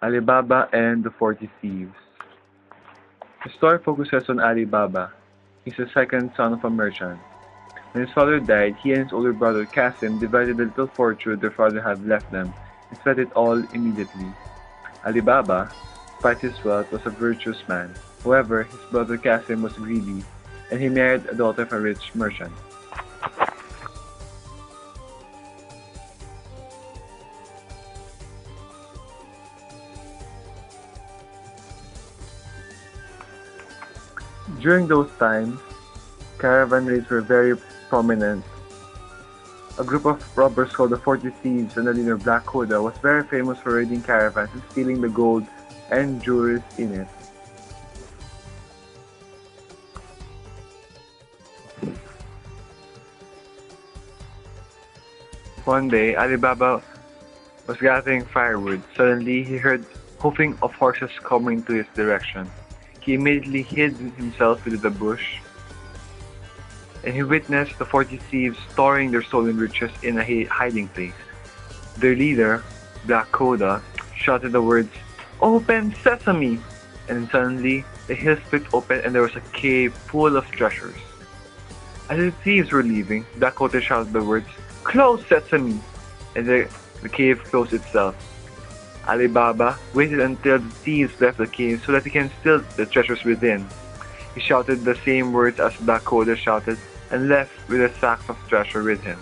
Ali Baba and the 40 Thieves. The story focuses on Ali Baba. He's the second son of a merchant. When his father died, he and his older brother Qasim divided the little fortune their father had left them and spent it all immediately. Ali Baba, despite his wealth, was a virtuous man. However, his brother Qasim was greedy, and he married a daughter of a rich merchant. During those times, caravan raids were very prominent. A group of robbers called the 40 Thieves and the leader Black Huda was very famous for raiding caravans and stealing the gold and jewelry in it. One day, Ali Baba was gathering firewood. Suddenly, he heard hoofing of horses coming to his direction. He immediately hid himself within the bush, and he witnessed the 40 thieves storing their stolen riches in a hiding place. Their leader, Black Koda, shouted the words, "Open sesame!" And suddenly, the hill split open and there was a cave full of treasures. As the thieves were leaving, Black Koda shouted the words, "Close sesame!" And the cave closed itself. Ali Baba waited until the thieves left the cave so that he can steal the treasures within. He shouted the same words as Black Koda shouted and left with the sacks of treasure with him.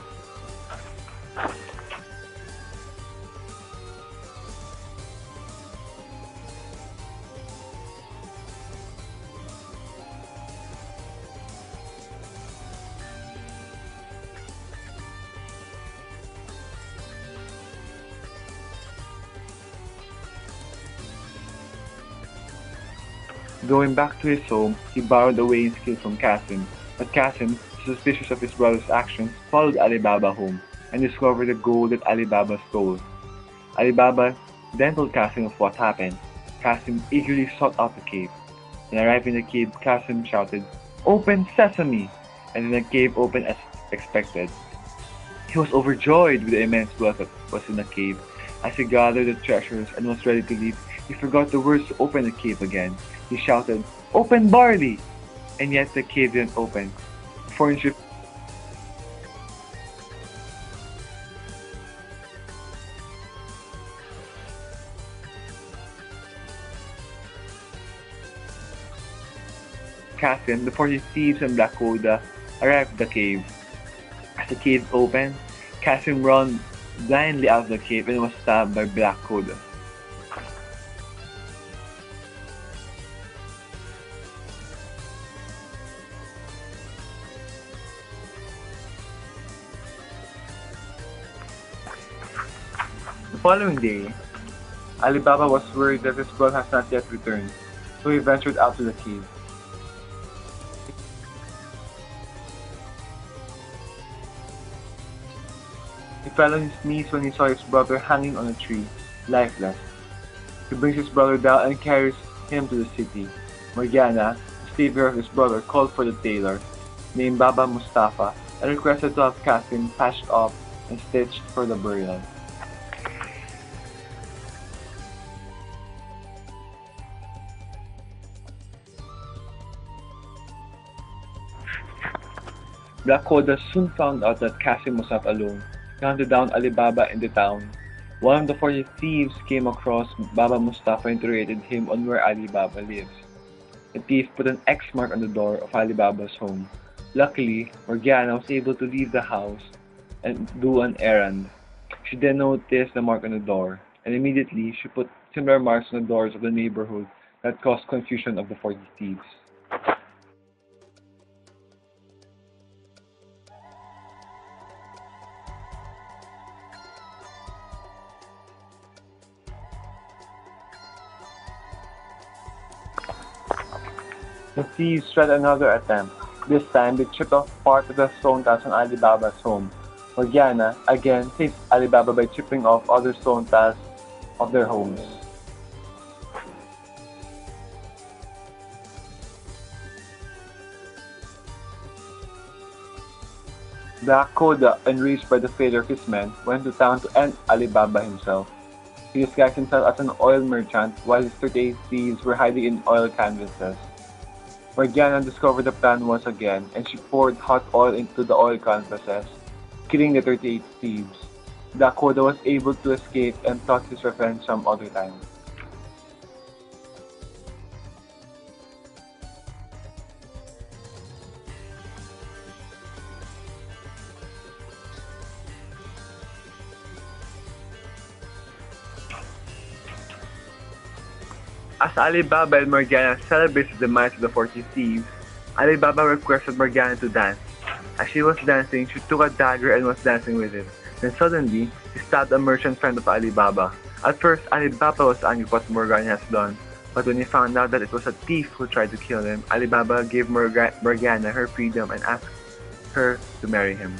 Going back to his home, he borrowed away his skill from Qasim, but Qasim, suspicious of his brother's actions, followed Ali Baba home and discovered the gold that Ali Baba stole. Ali Baba then told Qasim of what happened. Qasim eagerly sought out the cave. When arriving in the cave, Qasim shouted, "Open sesame!" And then the cave opened as expected. He was overjoyed with the immense wealth that was in the cave. As he gathered the treasures and was ready to leave, he forgot the words to open the cave again. He shouted, "Open barley!" And yet the cave didn't open. Before he should Cassian, the 40 thieves and Black Koda arrived at the cave. As the cave opened, Cassian ran blindly out of the cave and was stabbed by Black Koda. The following day, Ali Baba was worried that his brother has not yet returned, so he ventured out to the cave. He fell on his knees when he saw his brother hanging on a tree, lifeless. He brings his brother down and carries him to the city. Morgiana, the savior of his brother, called for the tailor, named Baba Mustafa, and requested to have Qasim patched up and stitched for the burial. Black Koda soon found out that Qasim was not alone. He hunted down Ali Baba in the town. One of the 40 thieves came across Baba Mustafa and interrogated him on where Ali Baba lives. The thief put an X mark on the door of Ali Baba's home. Luckily, Morgiana was able to leave the house and do an errand. She then noticed the mark on the door, and immediately she put similar marks on the doors of the neighborhood that caused confusion of the 40 thieves. The thieves tried another attempt. This time, they chipped off part of the stone tiles on Ali Baba's home. Morgiana, again, saved Ali Baba by chipping off other stone tiles of their homes. Black Koda, enraged by the failure of his men, went to town to end Ali Baba himself. He disguised himself as an oil merchant while his 38 thieves were hiding in oil canvases. Morgana discovered the plan once again, and she poured hot oil into the oil canvases, killing the 38 thieves. The Akoda was able to escape and plot his revenge some other time. As Alibaba and Morgana celebrated the demise of the 40 thieves, Alibaba requested Morgana to dance. As she was dancing, she took a dagger and was dancing with it. Then suddenly, she stabbed a merchant friend of Alibaba. At first, Alibaba was angry what Morgana has done, but when he found out that it was a thief who tried to kill him, Alibaba gave Morgana her freedom and asked her to marry him.